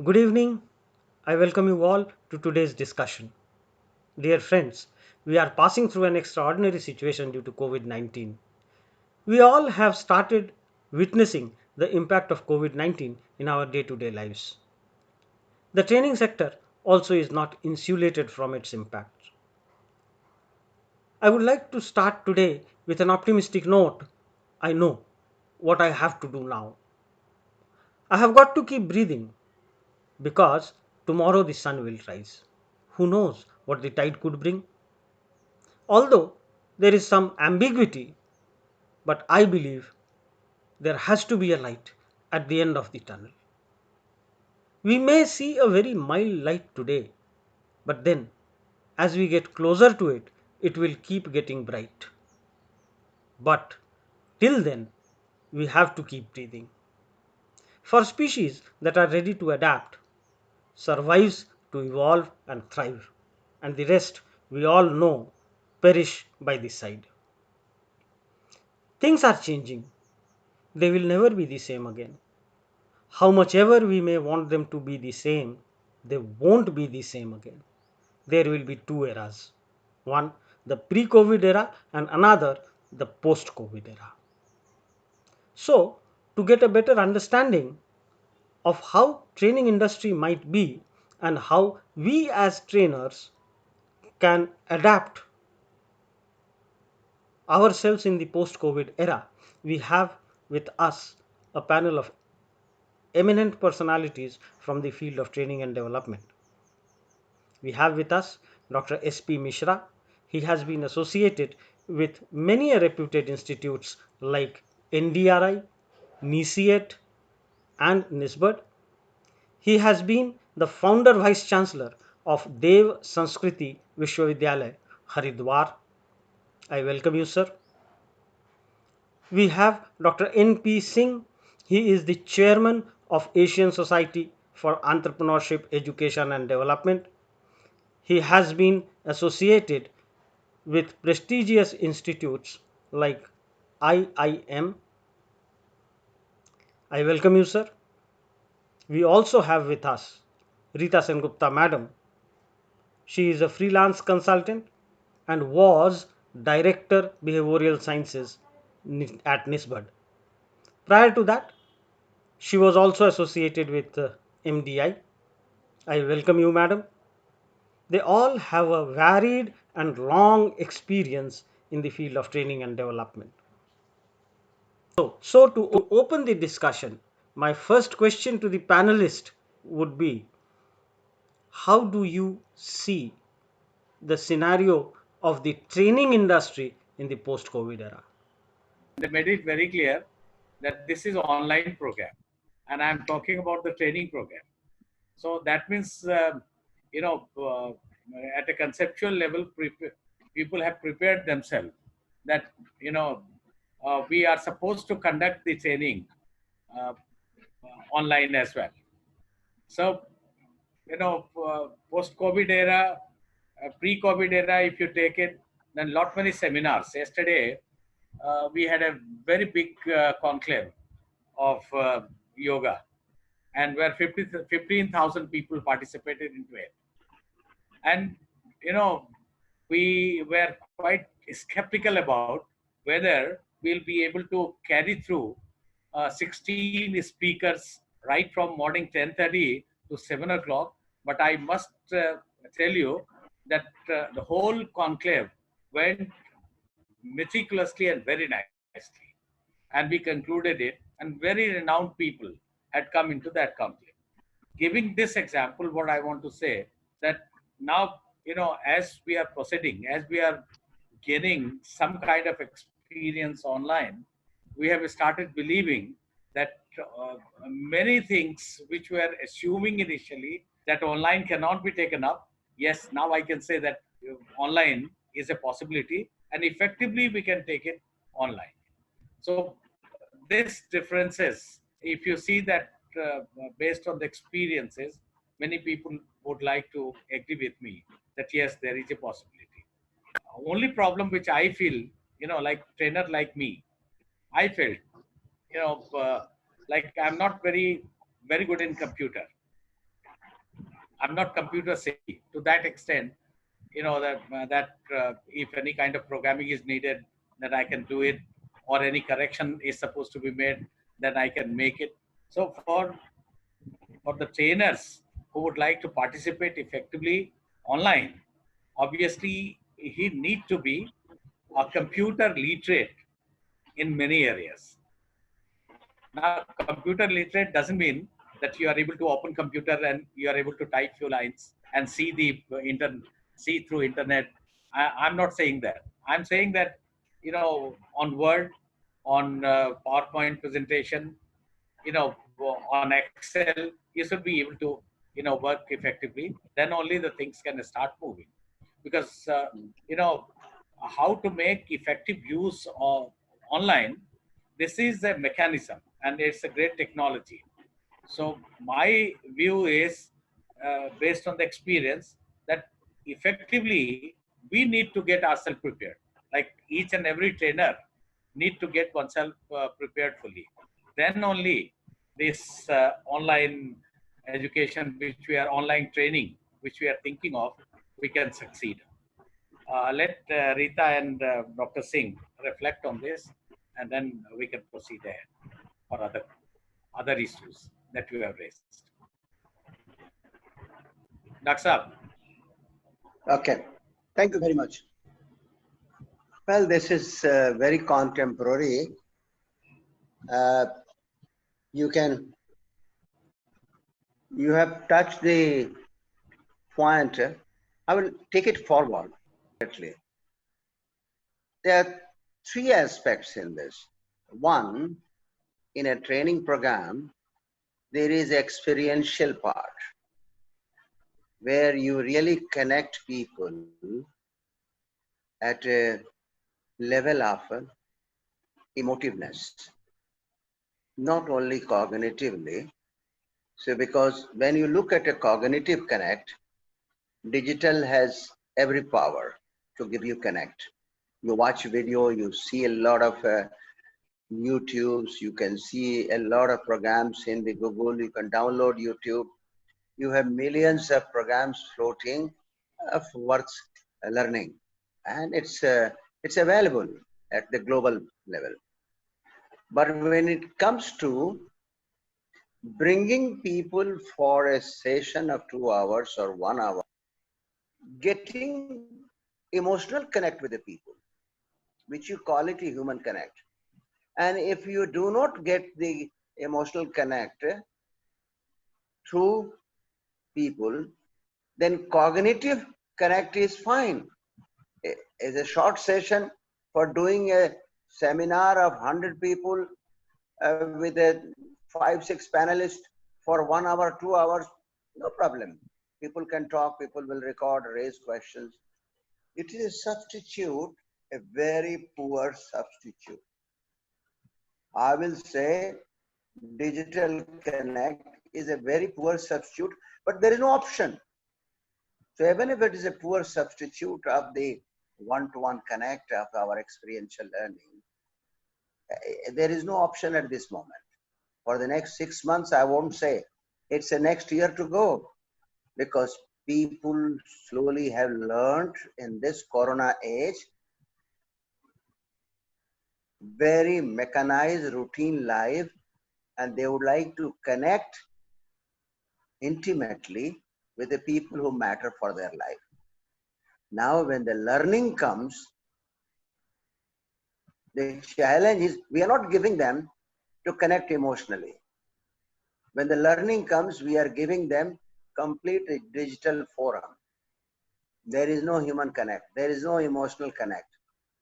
Good evening. I welcome you all to today's discussion. Dear friends, we are passing through an extraordinary situation due to COVID 19. We all have started witnessing the impact of COVID 19 in our day to day lives. The training sector also is not insulated from its impact. I would like to start today with an optimistic note. I know what I have to do now. I have got to keep breathing because tomorrow the sun will rise. Who knows what the tide could bring? Although there is some ambiguity, but I believe there has to be a light at the end of the tunnel. We may see a very mild light today, but then as we get closer to it, it will keep getting bright. But till then, we have to keep breathing. For species that are ready to adapt, survives to evolve and thrive, and the rest we all know perish by the side. Things are changing. They will never be the same again. How much ever we may want them to be the same, they won't be the same again. There will be two eras, one the pre COVID era, and another the post COVID era. So, to get a better understanding of how training industry might be and how we as trainers can adapt ourselves in the post COVID era, we have with us a panel of eminent personalities from the field of training and development. We have with us Dr. S.P. Mishra. He has been associated with many reputed institutes like NDRI, NICET, and NISBED. He has been the founder vice chancellor of Dev Sanskriti Vishwavidyalaya, Haridwar. I welcome you, sir. We have Dr. N.P. Singh. He is the chairman of Asian Society for Entrepreneurship, Education and Development. He has been associated with prestigious institutes like IIM. I welcome you, sir. We also have with us Rita Sengupta, madam. She is a freelance consultant and was Director Behavioral Sciences at NISBED. Prior to that, she was also associated with MDI. I welcome you, madam. They all have a varied and long experience in the field of training and development. So to open the discussion, my first question to the panelist would be, how do you see the scenario of the training industry in the post COVID era? They made it very clear that this is online program, and I'm talking about the training program. So that means, you know, at a conceptual level, people have prepared themselves that you know we are supposed to conduct the training uh, online as well. So post-COVID era, pre-COVID era, if you take it, then lot many seminars. Yesterday, we had a very big conclave of yoga, and where 15,000 people participated into it. And you know, we were quite skeptical about whether we'll be able to carry through 16 speakers right from morning 10:30 to 7 o'clock. But I must tell you that the whole conclave went meticulously and very nicely. And we concluded it, and very renowned people had come into that conclave. Giving this example, what I want to say that now, as we are proceeding, as we are getting some kind of experience online, we have started believing that many things which were assuming initially that online cannot be taken up, yes, now I can say that online is a possibility, and effectively we can take it online. So this differences, if you see that based on the experiences, many people would like to agree with me that yes, there is a possibility. Only problem which I feel, like trainer like me, I felt, like I'm not very good in computer. I'm not computer savvy to that extent. If any kind of programming is needed, that I can do it, or any correction is supposed to be made, then I can make it. So for the trainers who would like to participate effectively online, obviously he need to be a computer literate in many areas. Now, computer literate doesn't mean that you are able to open computer and you are able to type few lines and see the see through internet. I'm not saying that. I'm saying that, on Word, on PowerPoint presentation, on Excel, you should be able to, work effectively. Then only the things can start moving. Because, how to make effective use of online, this is a mechanism and it's a great technology. So my view is, based on the experience, that effectively we need to get ourselves prepared. Like each and every trainer need to get oneself prepared fully. Then only this online education, which we are online training, which we are thinking of, we can succeed. Let Rita and Dr. Singh reflect on this, and then we can proceed ahead for other issues that you have raised. Dr. Saab. Okay, thank you very much. Well, this is very contemporary. You have touched the point. I will take it forward. Actually, there are three aspects in this. One, in a training program, there is experiential part where you really connect people at a level of emotiveness, not only cognitively. So because when you look at a cognitive connect, digital has every power to give you connect. You watch video, you see a lot of YouTubes, you can see a lot of programs in the Google, you can download YouTube. You have millions of programs floating of worth learning, and it's available at the global level. But when it comes to bringing people for a session of 2 hours or 1 hour, getting emotional connect with the people, which you call it a human connect. And if you do not get the emotional connect through people, then cognitive connect is fine. It's a short session for doing a seminar of 100 people with a 5-6 panelists for 1 hour, 2 hours, no problem. People can talk, people will record, raise questions. It is a substitute, a very poor substitute. I will say digital connect is a very poor substitute, but there is no option. So even if it is a poor substitute of the one-to-one connect of our experiential learning, there is no option at this moment. For the next 6 months, I won't say it's a next year to go, because people slowly have learned in this corona age very mechanized routine life, and they would like to connect intimately with the people who matter for their life. Now when the learning comes, the challenge is we are not giving them to connect emotionally. When the learning comes, we are giving them complete digital forum. There is no human connect. There is no emotional connect.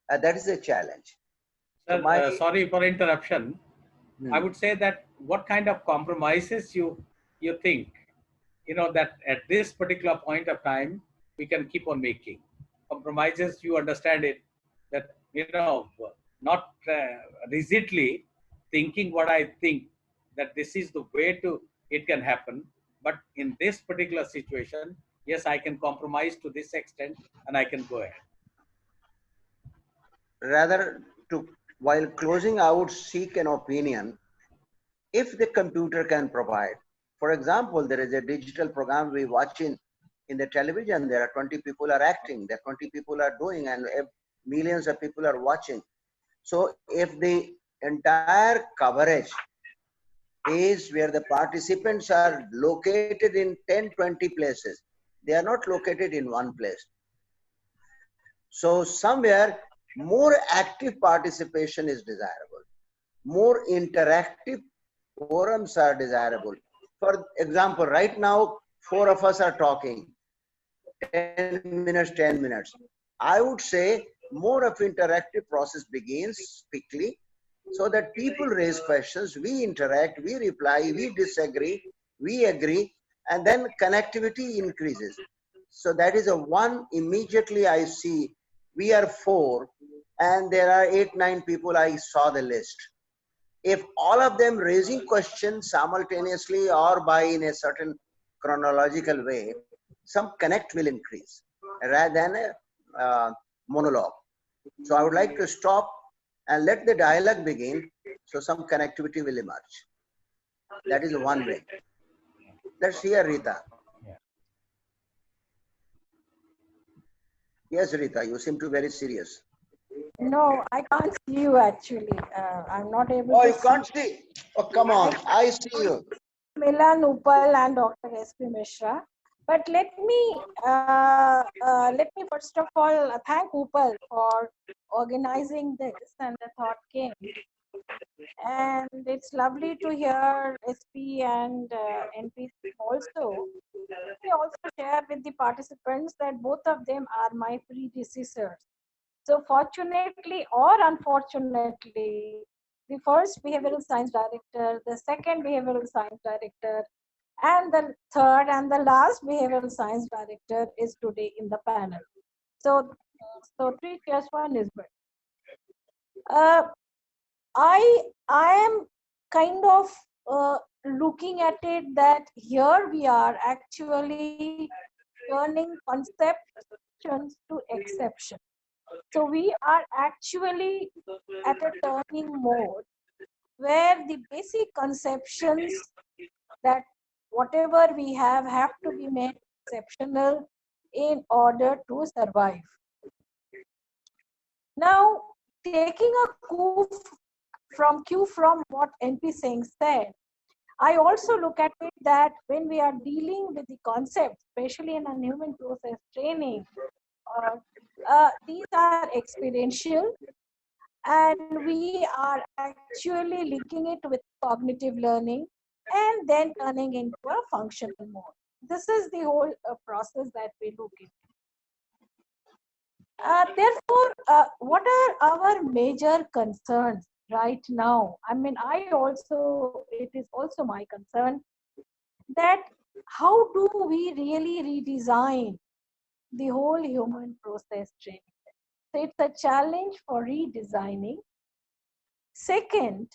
That is a challenge. Sir, sorry for interruption. I would say that what kind of compromises you think, that at this particular point of time we can keep on making compromises. You understand it, that not rigidly thinking what I think that this is the way to it can happen, but in this particular situation, yes, I can compromise to this extent and I can go ahead. Rather, while closing, I would seek an opinion. If the computer can provide, For example, there is a digital program we watch in the television. There are 20 people are acting, there are 20 people are doing, and millions of people are watching. So if the entire coverage is where the participants are located in 10, 20 places, they are not located in one place. So somewhere more active participation is desirable. More interactive forums are desirable. For example, right now, four of us are talking, 10 minutes, 10 minutes. I would say more of interactive process begins quickly so that people raise questions, we interact, we reply, we disagree, we agree, and then connectivity increases. So that is a one immediately I see we are four and there are 8, 9 people. I saw the list. If all of them raising questions simultaneously or by in a certain chronological way, some connect will increase rather than a monologue. So I would like to stop and let the dialogue begin so some connectivity will emerge. That is one way. Let's hear Rita. Yes, Rita, you seem to be very serious. No, I can't see you actually. I'm not able Oh, to you can't see? Oh, come on. I see you. Milan Upal and Dr. S.P. Mishra. But let me first of all thank Upal for organizing this, and the thought came. And it's lovely to hear SP and NP also. Let me also share with the participants that both of them are my predecessors. So fortunately or unfortunately, the first behavioral science director, the second behavioral science director, and the third and the last behavioral science director is today in the panel. So 3 plus 1 is good. I am kind of looking at it that here we are actually turning conceptions to exception. So we are actually at a turning mode where the basic conceptions that whatever we have to be made exceptional in order to survive. Now, taking a cue from what NP Singh said, I also look at it that when we are dealing with the concepts, especially in a human process training, these are experiential, and we are actually linking it with cognitive learning and then turning into a functional mode. This is the whole process that we look at. Therefore, what are our major concerns right now? I mean, it is also my concern that how do we really redesign the whole human process training? So it's a challenge for redesigning. Second,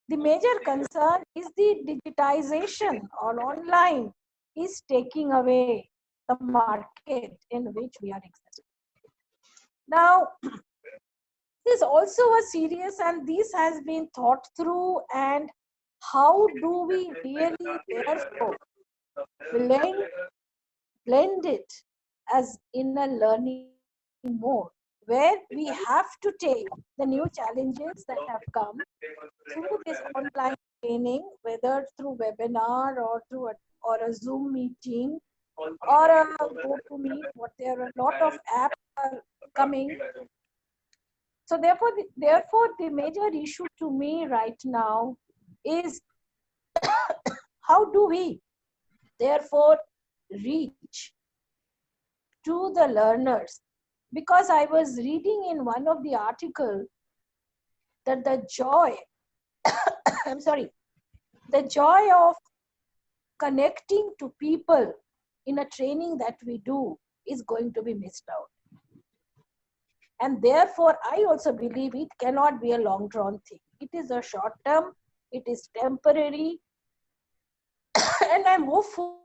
the major concern is the digitization or online is taking away the market in which we are existing. Now, this is also a serious, and this has been thought through, and how do we really therefore blend it as in a learning mode where we have to take the new challenges that have come through this online training, whether through webinar or through a Zoom meeting or a GoToMeet, what there are a lot of apps are coming. So therefore, the major issue to me right now is how do we therefore reach to the learners? Because I was reading in one of the articles that the joy, the joy of connecting to people in a training that we do is going to be missed out. And therefore, I also believe it cannot be a long drawn thing. It is a short term, it is temporary, and I'm hopeful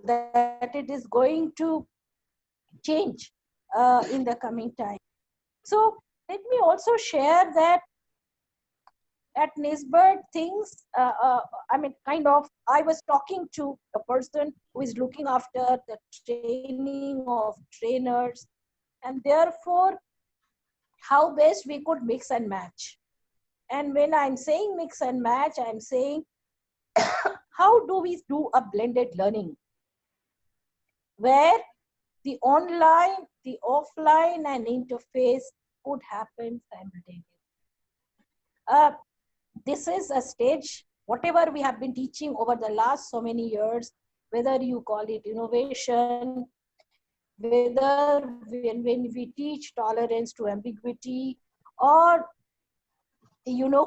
that it is going to change in the coming time. So let me also share that at Nisbet, things, kind of, I was talking to a person who is looking after the training of trainers, and therefore, how best we could mix and match. And when I'm saying mix and match, I'm saying, how do we do a blended learning where the online, the offline, and interface could happen simultaneously? This is a stage, whatever we have been teaching over the last so many years, whether you call it innovation, whether when we teach tolerance to ambiguity, or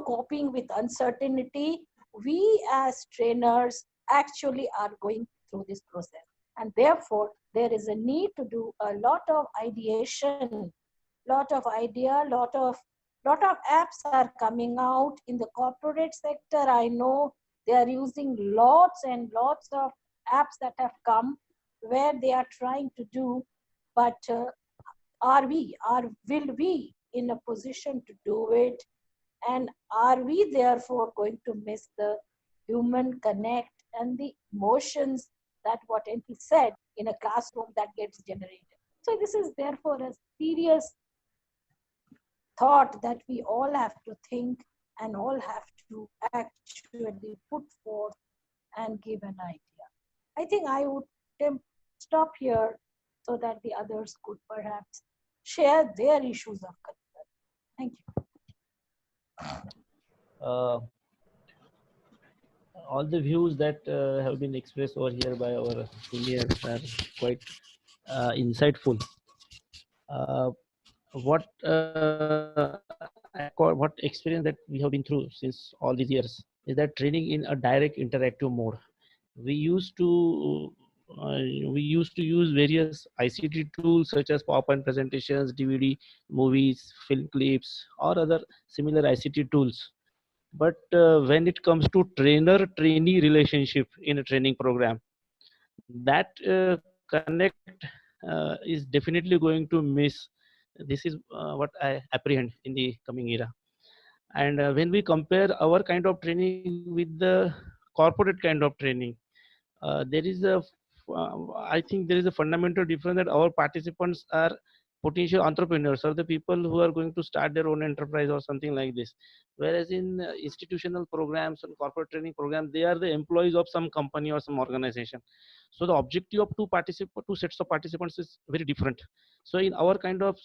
coping with uncertainty, we as trainers actually are going through this process. And therefore, there is a need to do a lot of ideation, lot of idea, lot of apps are coming out in the corporate sector. I know they are using lots and lots of apps that have come where they are trying to do, but will we in a position to do it? And are we therefore going to miss the human connect and the emotions that what NP said in a classroom that gets generated? So this is therefore a serious thought that we all have to think and all have to actually put forth and give an idea. I think I would stop here so that the others could perhaps share their issues of concern. Thank you. All the views that have been expressed over here by our seniors are quite insightful. What experience that we have been through since all these years is that training in a direct interactive mode. We used to use various ICT tools such as PowerPoint presentations, DVD, movies, film clips, or other similar ICT tools. But when it comes to trainer-trainee relationship in a training program, that connect is definitely going to miss. This is what I apprehend in the coming era. And when we compare our kind of training with the corporate kind of training, there is I think there is a fundamental difference that our participants are potential entrepreneurs or the people who are going to start their own enterprise or something like this. Whereas in institutional programs and corporate training programs, they are the employees of some company or some organization. So the objective of two sets of participants is very different. So in our kind of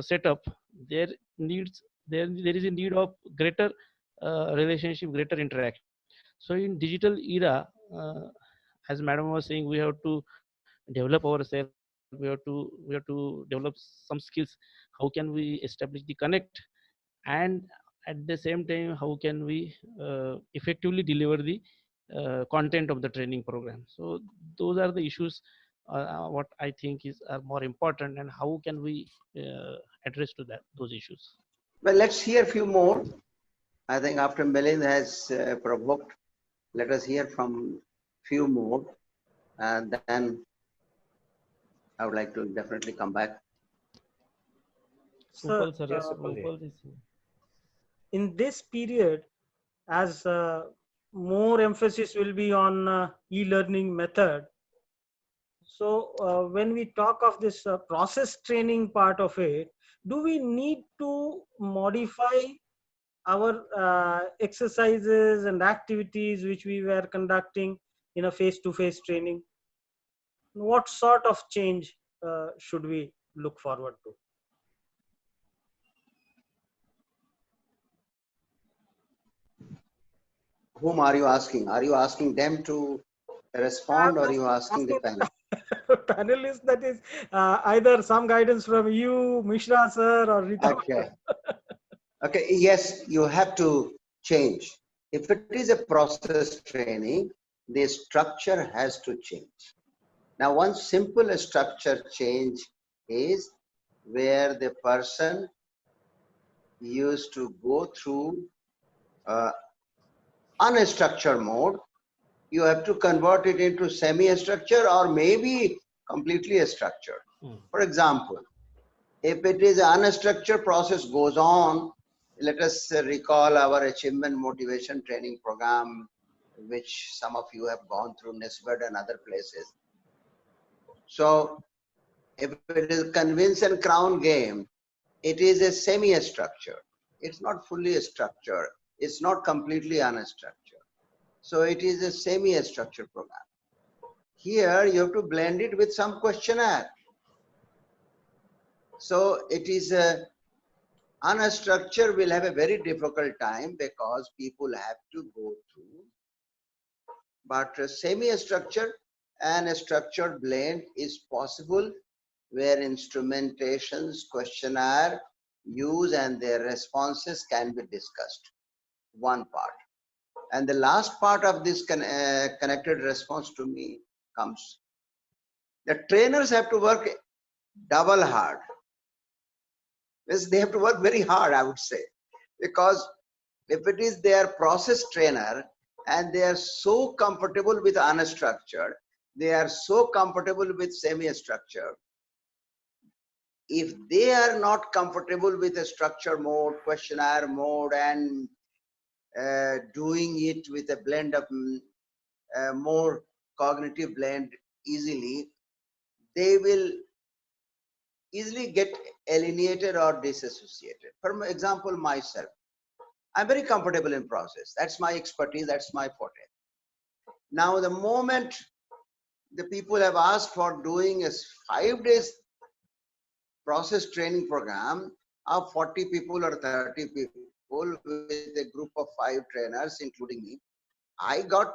setup, there is a need of greater relationship, greater interaction. So in digital era, as madam was saying, we have to develop ourselves, we have to develop some skills. How can we establish the connect, and at the same time how can we effectively deliver the content of the training program? So those are the issues what I think are more important, and how can we address to those issues. Well, let's hear a few more. I think after Milind has provoked, let us hear from few more, and then I would like to definitely come back. So, in this period, as more emphasis will be on e-learning method, so when we talk of this process training part of it, do we need to modify our exercises and activities which we were conducting in a face-to-face training? What sort of change should we look forward to? Whom are you asking? Are you asking them to respond, or are you asking the panel? Panelists, that is either some guidance from you, Mishra sir, or Rita. Okay. Okay, yes, you have to change. If it is a process training, the structure has to change. Now, one simple structure change is where the person used to go through unstructured mode. You have to convert it into semi-structured or maybe completely structured. For example, if it is an unstructured process goes on, let us recall our achievement motivation training program, which some of you have gone through NISBED and other places. So if it is convince and crown game, it is a semi-structured. It's not fully structured. It's not completely unstructured. So it is a semi-structured program. Here you have to blend it with some questionnaire. So it is a unstructured will have a very difficult time because people have to go through. But semi-structured and a structured blend is possible where instrumentations, questionnaire, use and their responses can be discussed. One part. And the last part of this connected response to me comes. The trainers have to work double hard. They have to work very hard, I would say, because if it is their process trainer and they are so comfortable with unstructured, they are so comfortable with semi-structured. If they are not comfortable with a structure mode, questionnaire mode, and doing it with a blend of more cognitive blend easily, they will easily get alienated or disassociated. For example, myself, I'm very comfortable in process. That's my expertise, that's my forte. Now, the moment the people have asked for doing a 5 days process training program of 40 people or 30 people with a group of 5 trainers, including me, I got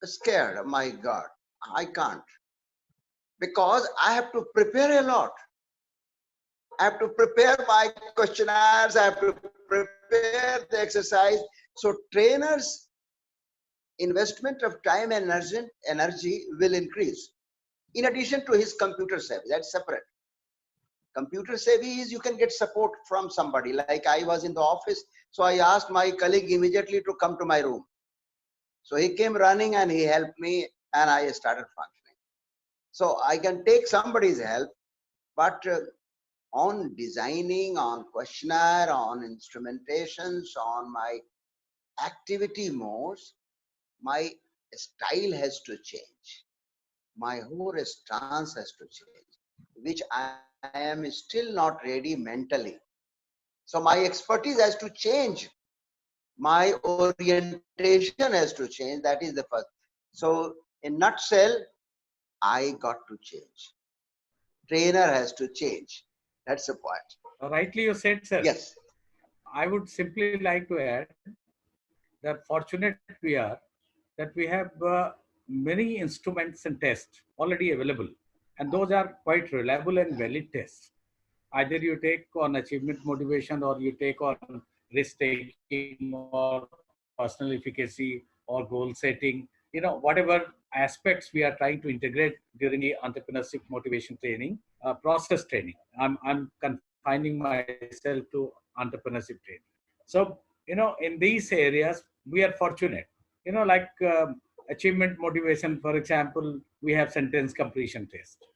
scared. My God, I can't. Because I have to prepare a lot. I have to prepare my questionnaires, I have to prepare the exercise. So trainers' investment of time and energy will increase. In addition to his computer savvy, that's separate. Computer savvy is you can get support from somebody. Like I was in the office, so I asked my colleague immediately to come to my room. So he came running and he helped me and I started functioning. So I can take somebody's help, but on designing, on questionnaire, on instrumentations, on my activity modes, my style has to change. My whole stance has to change, which I am still not ready mentally. So my expertise has to change. My orientation has to change. That is the first. So in nutshell, I got to change. Trainer has to change. That's the point. Rightly you said, sir. Yes. I would simply like to add that fortunate we are that we have many instruments and tests already available, and those are quite reliable and valid tests. Either you take on achievement motivation or you take on risk taking or personal efficacy or goal setting, whatever aspects we are trying to integrate during the entrepreneurship motivation training, process training. I'm confining myself to entrepreneurship training. So, in these areas, we are fortunate. Like achievement motivation, for example, we have sentence completion test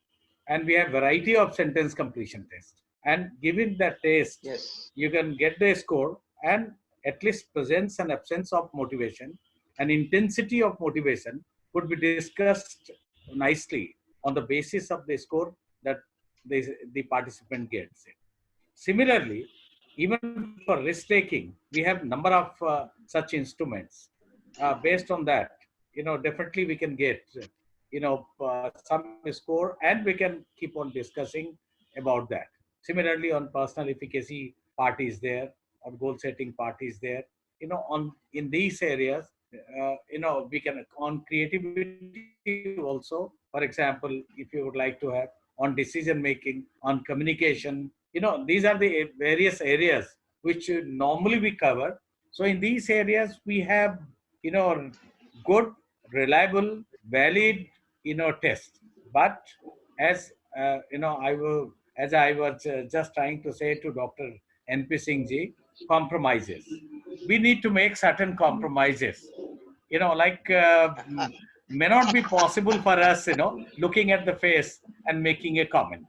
and we have variety of sentence completion tests. And given that test, Yes. you can get the score and at least presence and absence of motivation and intensity of motivation could be discussed nicely on the basis of the score that the participant gets it. Similarly, even for risk taking, we have number of such instruments. Based on that, definitely we can get, some score and we can keep on discussing about that. Similarly, on personal efficacy part is there, on goal setting part is there. On in these areas, we can on creativity also. For example, if you would like to have on decision making, on communication, these are the various areas which normally we cover. So in these areas, we have, good, reliable, valid, test. But as as I was just trying to say to Dr. NP Singh ji, compromises. We need to make certain compromises. Like may not be possible for us, looking at the face and making a comment.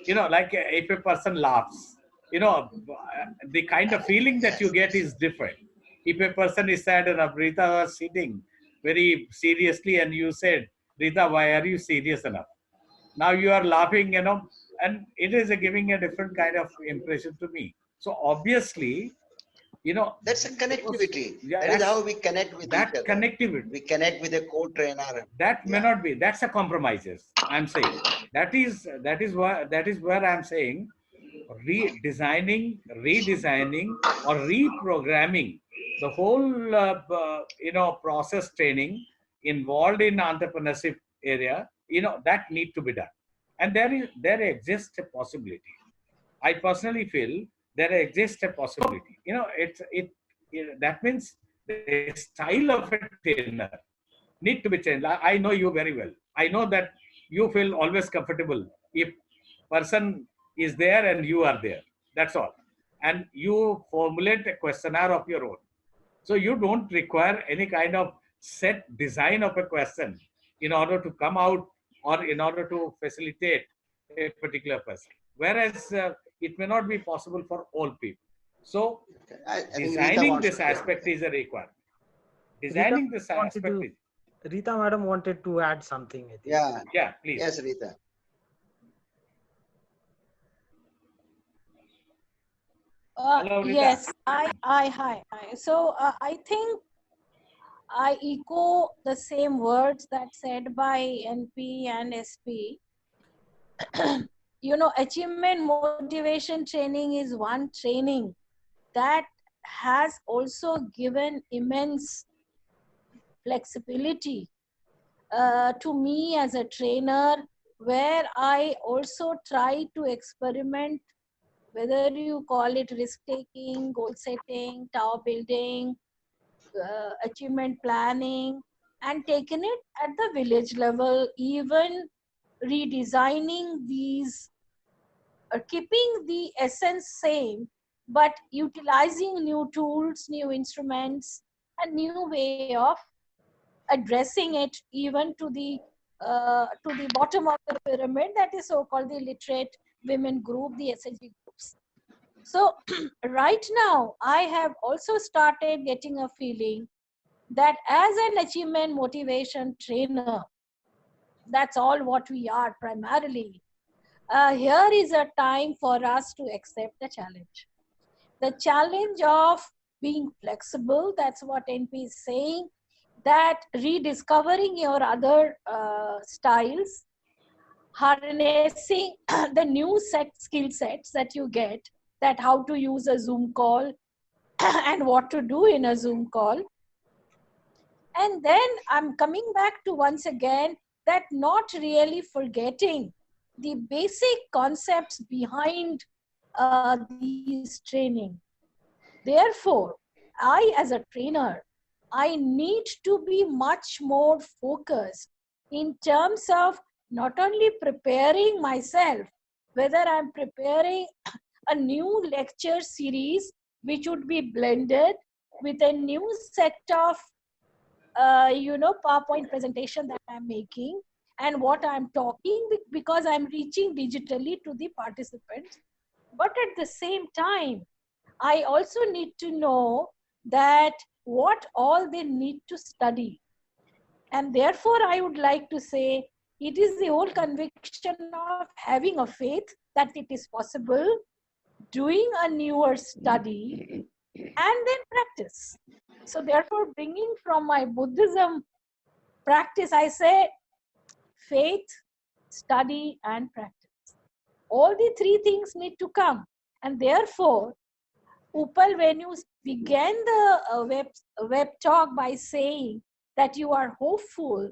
Like if a person laughs, the kind of feeling that you get is different. If a person is sad enough, Rita was sitting very seriously, and you said, Rita, why are you serious enough? Now you are laughing, and it is giving a different kind of impression to me. So obviously, That's a connectivity. yeah, That is how we connect with each that other. connectivity. We connect with a co-trainer. That may not be. That's a compromises. I'm saying that is where I'm saying redesigning, or reprogramming the whole process training involved in entrepreneurship area. That need to be done, and there exists a possibility. I personally feel there exists a possibility. That means the style of a trainer need to be changed. I know you very well. I know that you feel always comfortable if person is there and you are there. That's all. And you formulate a questionnaire of your own. So you don't require any kind of set design of a question in order to come out or in order to facilitate a particular person. Whereas it may not be possible for all people. So I think Rita designing wants this to say aspect something. is a requirement. Rita Designing this wanted aspect to, is, Rita madam wanted to add something, I think. Yeah. yeah, please. Yes, Rita. Hello, Rita. Yes, hi. So I think I echo the same words that said by NP and SP. Achievement motivation training is one training that has also given immense flexibility to me as a trainer, where I also try to experiment, whether you call it risk taking, goal setting, tower building, achievement planning, and taken it at the village level, even redesigning these, keeping the essence same, but utilizing new tools, new instruments, and new way of addressing it even to the bottom of the pyramid, that is so-called the literate women group, the SHG groups. So right now, I have also started getting a feeling that as an achievement motivation trainer, that's all what we are primarily. Here is a time for us to accept the challenge. The challenge of being flexible, that's what NP is saying, that rediscovering your other styles, harnessing the new skill sets that you get, that how to use a Zoom call and what to do in a Zoom call. And then I'm coming back to once again that not really forgetting the basic concepts behind these training. Therefore, I as a trainer, I need to be much more focused in terms of not only preparing myself, whether I'm preparing a new lecture series which would be blended with a new set of PowerPoint presentation that I'm making and what I'm talking, because I'm reaching digitally to the participants. But at the same time, I also need to know that what all they need to study. And therefore, I would like to say it is the whole conviction of having a faith that it is possible, doing a newer study, and then practice. So therefore, bringing from my Buddhism practice, I say faith, study, and practice. All the three things need to come. And therefore, Upal, when you began the web talk by saying that you are hopeful,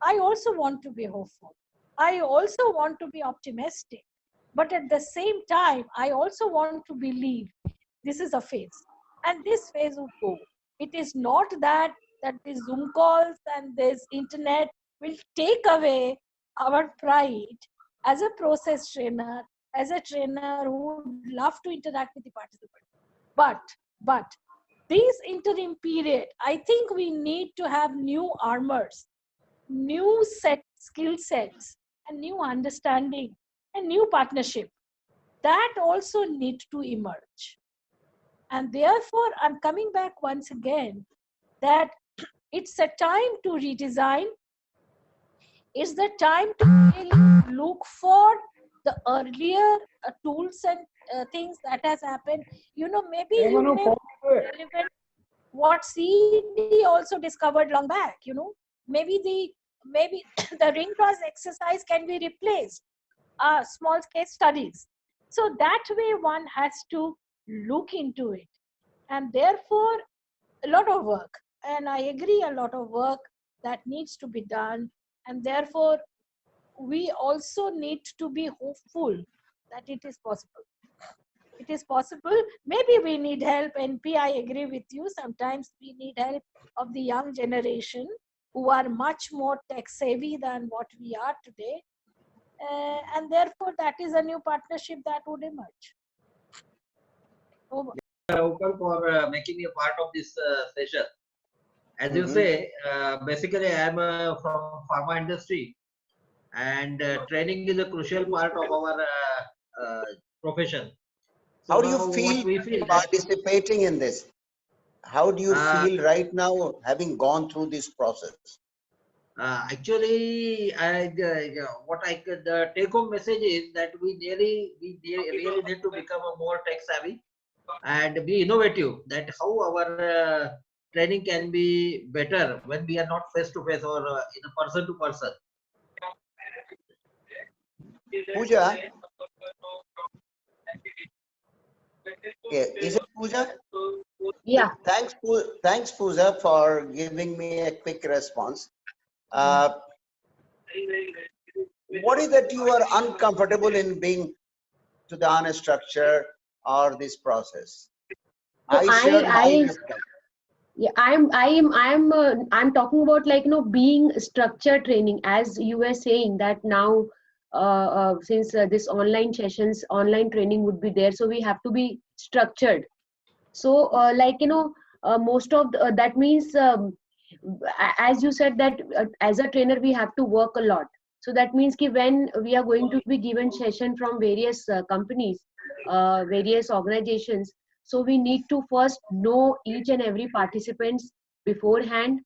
I also want to be hopeful. I also want to be optimistic. But at the same time, I also want to believe this is a phase. And this phase will go. It is not that the Zoom calls and this internet will take away our pride as a process trainer, as a trainer who would love to interact with the participants. But this interim period, I think we need to have new armors, new skill sets, and new understanding, and new partnership that also need to emerge. And therefore, I'm coming back once again that it's a time to redesign. It's the time to really look for the earlier tools and things that has happened. Maybe you may relevant what CD also discovered long back. Maybe the ring toss exercise can be replaced. Small case studies. So that way one has to look into it. And therefore, a lot of work, and I agree, a lot of work that needs to be done. And therefore, we also need to be hopeful that it is possible. It is possible. Maybe we need help. NP, I agree with you. Sometimes we need help of the young generation who are much more tech savvy than what we are today. And therefore, that is a new partnership that would emerge. Over. Open for making me a part of this session. As you say, basically I am from pharma industry, and training is a crucial part of our profession. So How do you now feel what we feel that, participating in this? How do you feel right now, having gone through this process? actually, what I could take home message is that we really need to become a more tech savvy and be innovative. That how our training can be better when we are not face to face or in a person to person. Pooja? Yeah, is it Pooja? Yeah. Thanks, Pooja, for giving me a quick response. What is that you are uncomfortable in being to the honest structure or this process? So I'm talking about, like, being structured training, as you were saying that now since this online sessions, online training would be there, so we have to be structured. So most of that means as you said that as a trainer we have to work a lot. So that means ki when we are going to be given session from various companies, various organizations, so we need to first know each and every participants beforehand,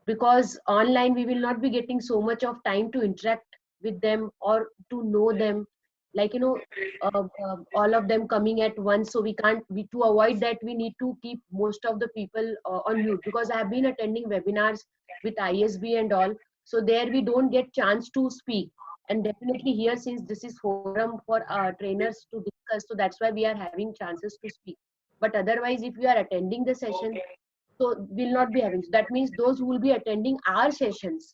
because online we will not be getting so much of time to interact with them or to know them, like all of them coming at once. So we can't, to avoid that, we need to keep most of the people on mute, because I have been attending webinars with ISB and all, so there we don't get chance to speak. And definitely here, since this is forum for trainers to discuss, so that's why we are having chances to speak. But otherwise, if you are attending the session, so will not be having. So that means those who will be attending our sessions,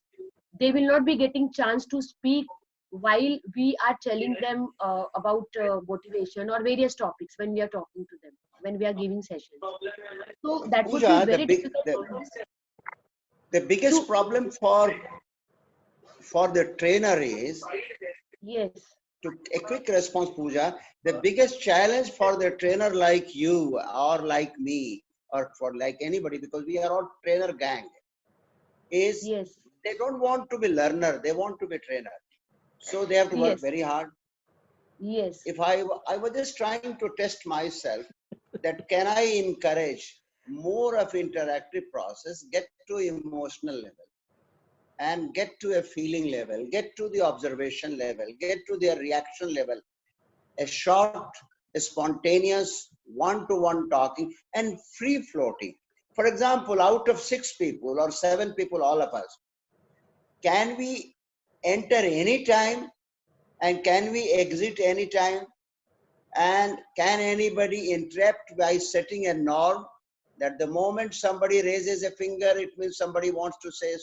they will not be getting chance to speak while we are telling them about motivation or various topics when we are talking to them, when we are giving sessions. So that would Pooja, be very difficult. The biggest problem for the trainer is, yes, a quick response, Pooja. The biggest challenge for the trainer like you or like me or for like anybody, because we are all trainer gang, is yes, they don't want to be learner, they want to be trainer. So they have to work yes, very hard. yes, If I was just trying to test myself, that can I encourage more of interactive process, get to emotional level, and get to a feeling level, get to the observation level, get to their reaction level, a short, a spontaneous, one-to-one talking and free floating. For example, out of 6 people or 7 people, all of us, can we enter anytime and can we exit anytime? And can anybody interrupt by setting a norm that the moment somebody raises a finger, it means somebody wants to say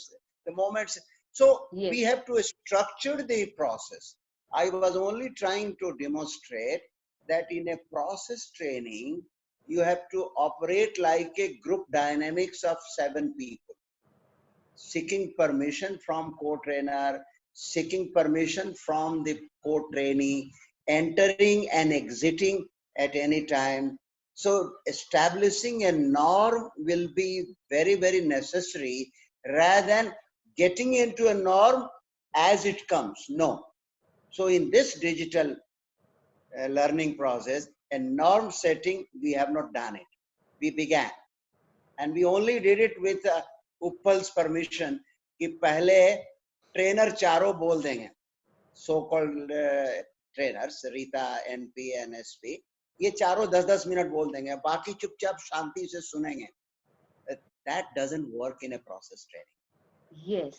the moment. So yes, we have to structure the process. I was only trying to demonstrate that in a process training, you have to operate like a group dynamics of 7 people, seeking permission from co-trainer, seeking permission from the co-trainee, entering and exiting at any time. So establishing a norm will be very, very necessary rather than getting into a norm as it comes. No. So in this digital learning process, and norm setting, we have not done it. We began, and we only did it with Uppal's permission कि पहले trainer चारों बोल देंगे, so called trainers, Rita, NP, NSP, ये चारों 10-10 minute बोल देंगे, बाकी चुपचाप शांति से सुनेंगे. That doesn't work in a process training. Yes.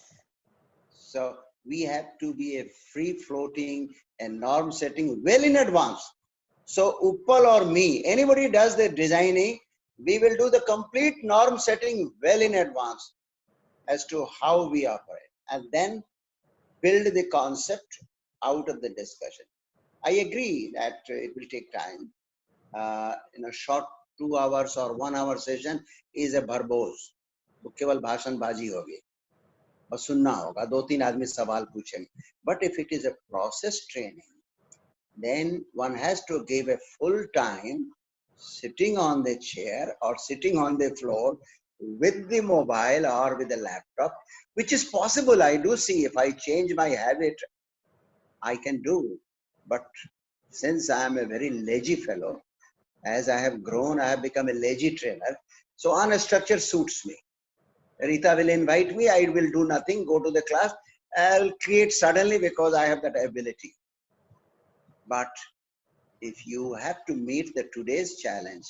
So we have to be a free floating and norm setting well in advance. So Uppal or me, anybody does the designing, we will do the complete norm setting well in advance as to how we operate, and then build the concept out of the discussion. I agree that it will take time. In a short 2 hours or 1 hour session is a verbose. तो केवल भाषणबाजी होगी और सुनना होगा, 2-3 आदमी सवाल पूछेंगे. But if it is a process training, then one has to give a full time sitting on the chair or sitting on the floor with the mobile or with the laptop, which is possible. I do see if I change my habit, I can do. But since I am a very lazy fellow, as I have grown, I have become a lazy trainer. So unstructured suits me. Rita will invite me, I will do nothing, go to the class, I will create suddenly because I have that ability. But if you have to meet the today's challenge,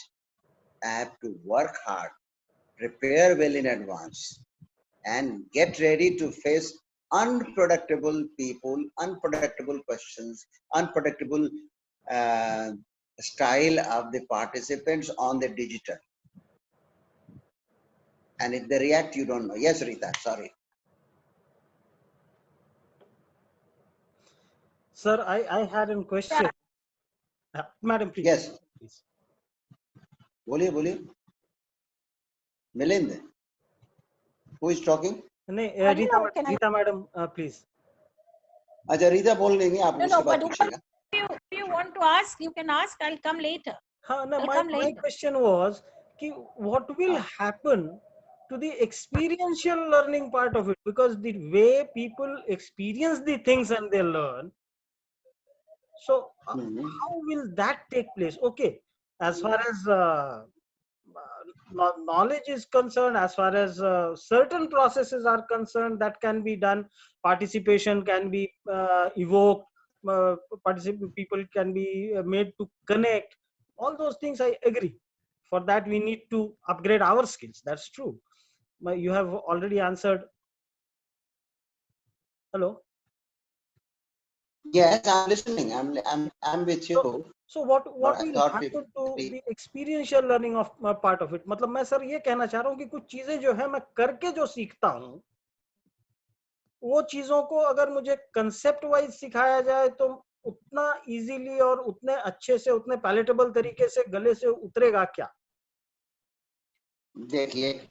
I have to work hard, prepare well in advance, and get ready to face unpredictable people, unpredictable questions, unpredictable style of the participants on the digital. And if they react, you don't know. Yes, Rita, sorry. Sir, I had a question. Madam, please. Yes. Please. बोलिए. Milind, who is talking? Rita madam, please. अच्छा, Rita बोल लेंगे, आप उसके बाद पूछिएगा. If you want to ask, you can ask. I'll come later. My question was, what will happen to the experiential learning part of it? Because the way people experience the things and they learn, so how will that take place? Okay, as far as knowledge is concerned, as far as certain processes are concerned, that can be done. Participation can be evoked. People can be made to connect. All those things I agree. For that we need to upgrade our skills. That's true. You have already answered. Hello. Yes, I'm listening. I'm with you. So what will happen to the experiential learning of part of it? मतलब मैं sir ये कहना चाह रहा हूँ कि कुछ चीजें जो है मैं करके जो सीखता हूँ, वो चीजों को अगर मुझे कंसेप्ट वाइज सिखाया जाए तो उतना इजीली और उतने अच्छे से, उतने पैलेटेबल तरीके से गले से उतरेगा क्या? देखिए,